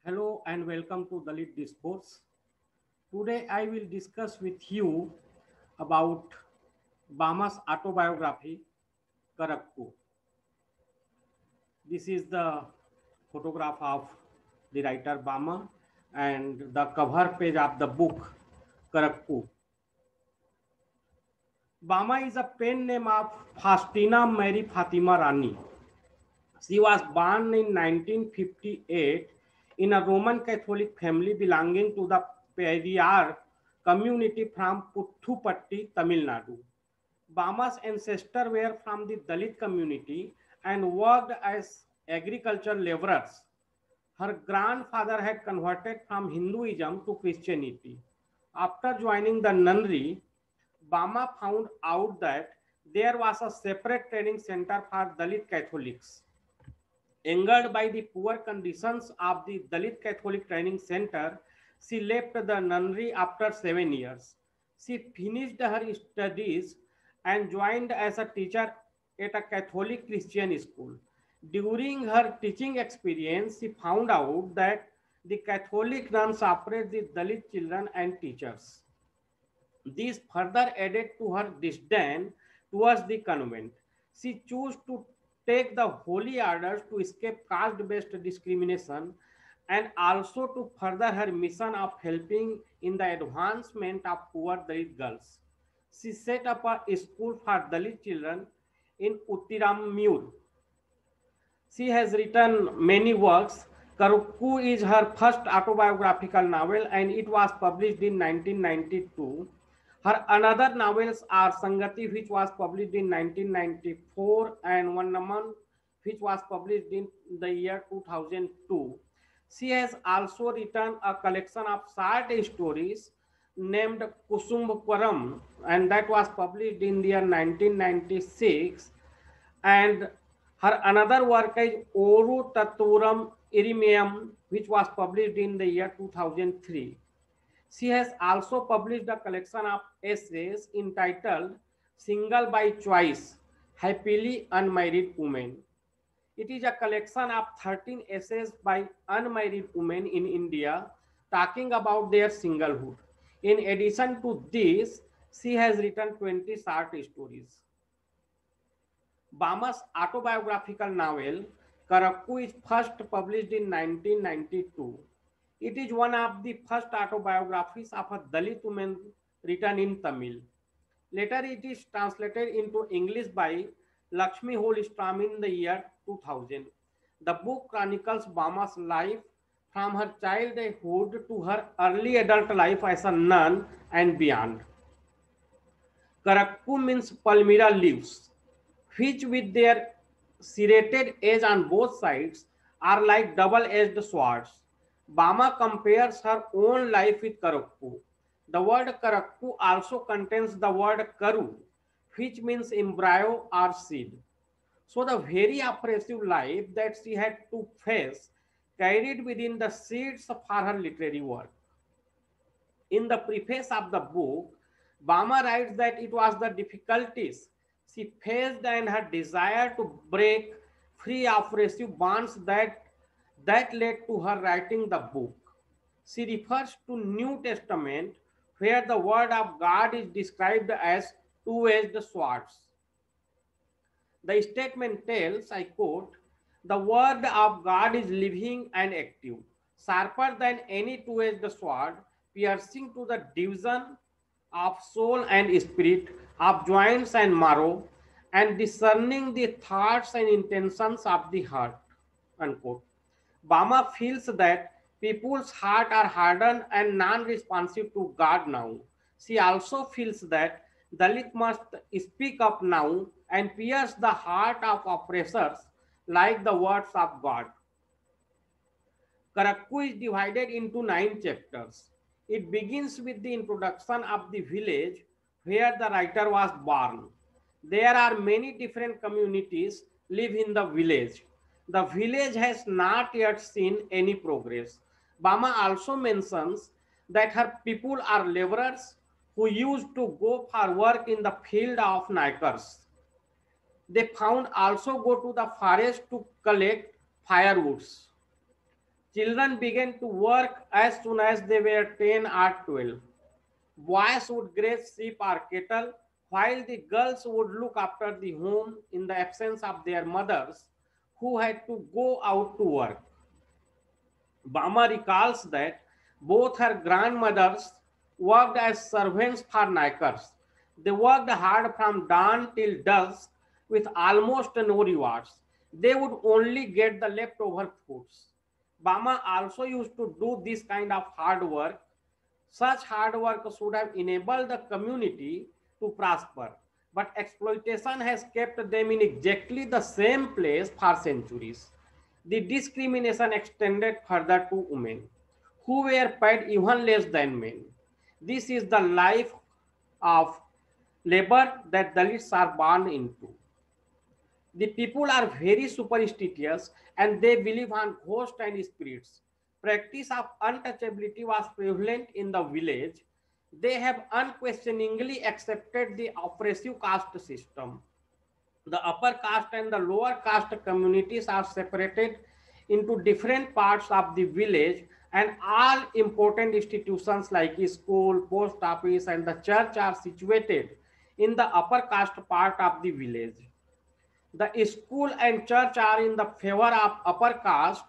Hello and welcome to Dalit Discourse. Today I will discuss with you about Bama's autobiography, Karakku. This is the photograph of the writer Bama and the cover page of the book, Karakku. Bama is a pen name of Faustina Mary Fatima Rani. She was born in 1958 in a Roman Catholic family belonging to the Periyar community from Puthupatti, Tamil Nadu. Bama's ancestors were from the Dalit community and worked as agricultural laborers. Her grandfather had converted from Hinduism to Christianity. After joining the nunnery, Bama found out that there was a separate training center for Dalit Catholics. Angered by the poor conditions of the Dalit Catholic Training Center, she left the nunnery after 7 years. She finished her studies and joined as a teacher at a Catholic Christian school. During her teaching experience, she found out that the Catholic nuns oppressed the Dalit children and teachers. This further added to her disdain towards the convent. She chose to take the holy orders to escape caste-based discrimination and also to further her mission of helping in the advancement of poor Dalit girls. She set up a school for Dalit children in Uttiramur. She has written many works. Karukku is her first autobiographical novel and it was published in 1992. Her another novels are Sangati, which was published in 1994, and Vannaman, which was published in the year 2002. She has also written a collection of short stories named Kusumbakaram, and that was published in the year 1996. And her another work is Oru Taturam Irimeum, which was published in the year 2003. She has also published a collection of essays entitled Single by Choice, Happily Unmarried Women. It is a collection of 13 essays by unmarried women in India talking about their singlehood. In addition to this, she has written 20 short stories. Bama's autobiographical novel, Karakku, is first published in 1992. It is one of the first autobiographies of a Dalit woman written in Tamil. Later, it is translated into English by Lakshmi Holstrom in the year 2000. The book chronicles Bama's life from her childhood to her early adult life as a nun and beyond. Karakku means Palmyra leaves, which with their serrated edge on both sides are like double-edged swords. Bama compares her own life with Karakku. The word Karakku also contains the word Karu, which means embryo or seed. So the very oppressive life that she had to face carried within the seeds for her literary work. In the preface of the book, Bama writes that it was the difficulties she faced and her desire to break free of oppressive bonds that led to her writing the book. She refers to New Testament where the word of God is described as two-edged swords. The statement tells, I quote, the word of God is living and active, sharper than any two-edged sword, piercing to the division of soul and spirit, of joints and marrow, and discerning the thoughts and intentions of the heart. Unquote. Bama feels that people's heart are hardened and non-responsive to God now. She also feels that Dalit must speak up now and pierce the heart of oppressors like the words of God. Karakku is divided into 9 chapters. It begins with the introduction of the village where the writer was born. There are many different communities live in the village. The village has not yet seen any progress. Bama also mentions that her people are laborers who used to go for work in the field of Nikers. They found also go to the forest to collect firewoods. Children began to work as soon as they were 10 or 12. Boys would graze sheep or cattle, while the girls would look after the home in the absence of their mothers, who had to go out to work. Bama recalls that both her grandmothers worked as servants for Nikers. They worked hard from dawn till dusk with almost no rewards. They would only get the leftover foods. Bama also used to do this kind of hard work. Such hard work should have enabled the community to prosper, but exploitation has kept them in exactly the same place for centuries. The discrimination extended further to women, who were paid even less than men. This is the life of labor that Dalits are born into. The people are very superstitious and they believe on ghosts and spirits. Practice of untouchability was prevalent in the village. They have unquestioningly accepted the oppressive caste system. The upper caste and the lower caste communities are separated into different parts of the village, and all important institutions like school, post office, and the church are situated in the upper caste part of the village. The school and church are in the favor of upper caste,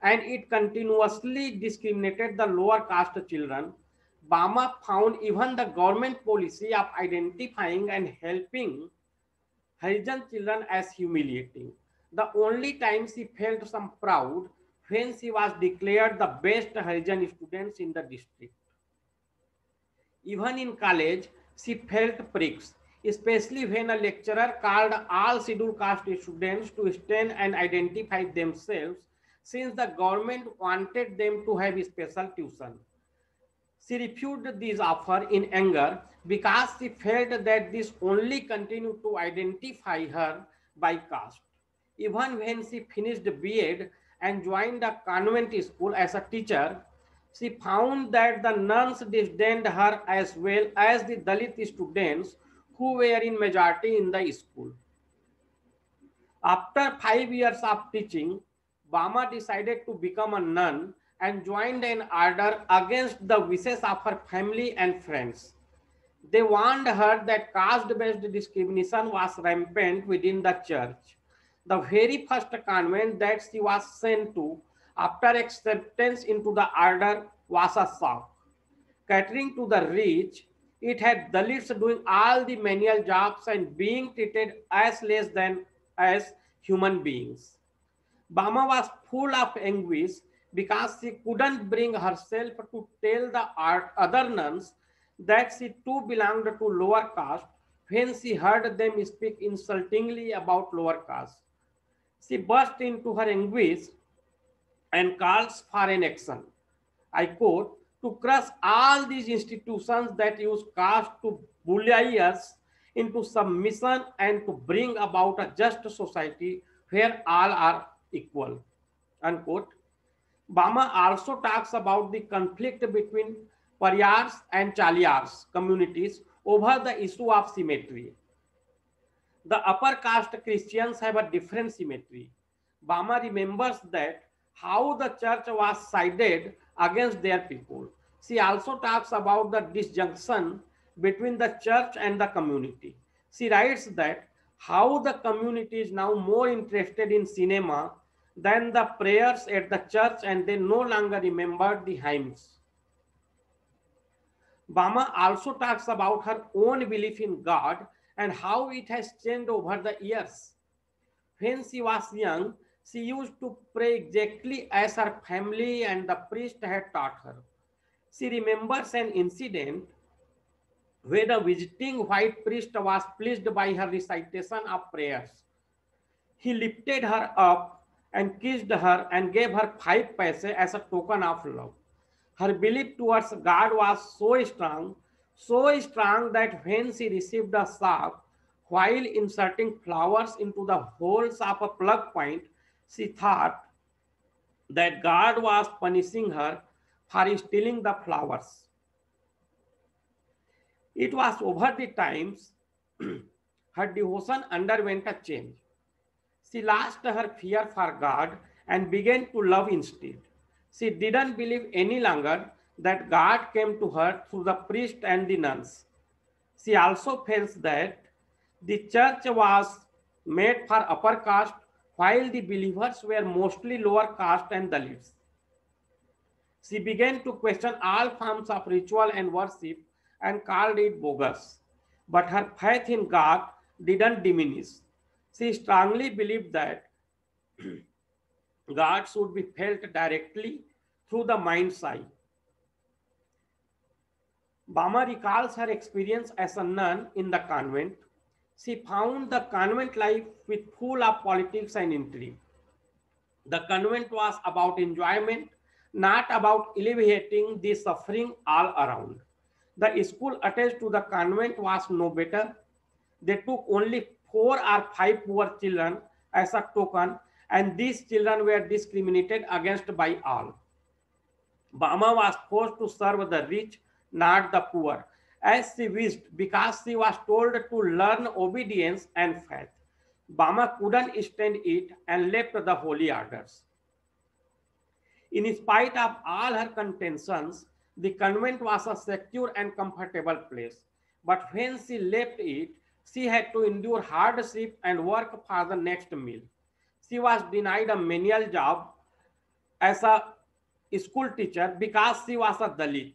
and it continuously discriminated the lower caste children. Bama found even the government policy of identifying and helping Harijan children as humiliating. The only time she felt some proud when she was declared the best Harijan students in the district. Even in college, she felt pricks, especially when a lecturer called all scheduled caste students to stand and identify themselves, since the government wanted them to have special tuition. She refused this offer in anger because she felt that this only continued to identify her by caste. Even when she finished B.Ed and joined a convent school as a teacher, she found that the nuns disdained her as well as the Dalit students who were in majority in the school. After 5 years of teaching, Bama decided to become a nun and joined an order against the wishes of her family and friends. They warned her that caste-based discrimination was rampant within the church. The very first convent that she was sent to after acceptance into the order was a shock. Catering to the rich, it had Dalits doing all the manual jobs and being treated as less than as human beings. Bama was full of anguish because she couldn't bring herself to tell the other nuns that she too belonged to lower caste when she heard them speak insultingly about lower caste. She burst into her anguish and calls for an action. I quote, to crush all these institutions that use caste to bully us into submission and to bring about a just society where all are equal. Unquote. Bama also talks about the conflict between Paryars and Chaliars communities over the issue of symmetry. The upper caste Christians have a different symmetry. Bama remembers that how the church was sided against their people. She also talks about the disjunction between the church and the community. She writes that how the community is now more interested in cinema than the prayers at the church and they no longer remember the hymns. Bama also talks about her own belief in God and how it has changed over the years. When she was young, she used to pray exactly as her family and the priest had taught her. She remembers an incident where a visiting white priest was pleased by her recitation of prayers. He lifted her up and kissed her and gave her 5 paise as a token of love. Her belief towards God was so strong that when she received a shock while inserting flowers into the holes of a plug point, she thought that God was punishing her for stealing the flowers. It was over the times her devotion underwent a change. She lost her fear for God and began to love instead. She didn't believe any longer that God came to her through the priest and the nuns. She also felt that the church was made for upper caste, while the believers were mostly lower caste and Dalits. She began to question all forms of ritual and worship and called it bogus. But her faith in God didn't diminish. She strongly believed that God should be felt directly through the mind's eye. Bama recalls her experience as a nun in the convent. She found the convent life with full of politics and intrigue. The convent was about enjoyment, not about alleviating the suffering all around. The school attached to the convent was no better. They took only 4 or 5 poor children as a token, and these children were discriminated against by all. Bama was forced to serve the rich, not the poor, as she wished, because she was told to learn obedience and faith. Bama couldn't stand it and left the holy orders. In spite of all her contentions, the convent was a secure and comfortable place. But when she left it, she had to endure hardship and work for the next meal. She was denied a menial job as a school teacher because she was a Dalit.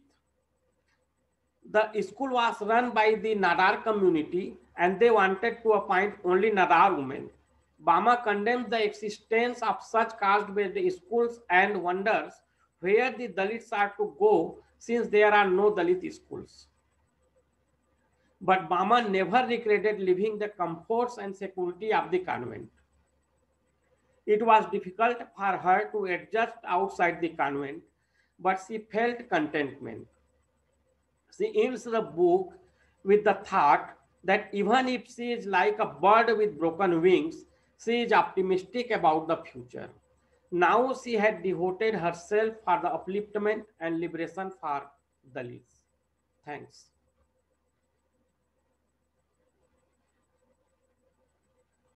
The school was run by the Nadar community and they wanted to appoint only Nadar women. Bama condemns the existence of such caste-based schools and wonders where the Dalits are to go since there are no Dalit schools. But Bama never regretted leaving the comforts and security of the convent. It was difficult for her to adjust outside the convent, but she felt contentment. She ends the book with the thought that even if she is like a bird with broken wings, she is optimistic about the future. Now she had devoted herself for the upliftment and liberation for Dalits. Thanks.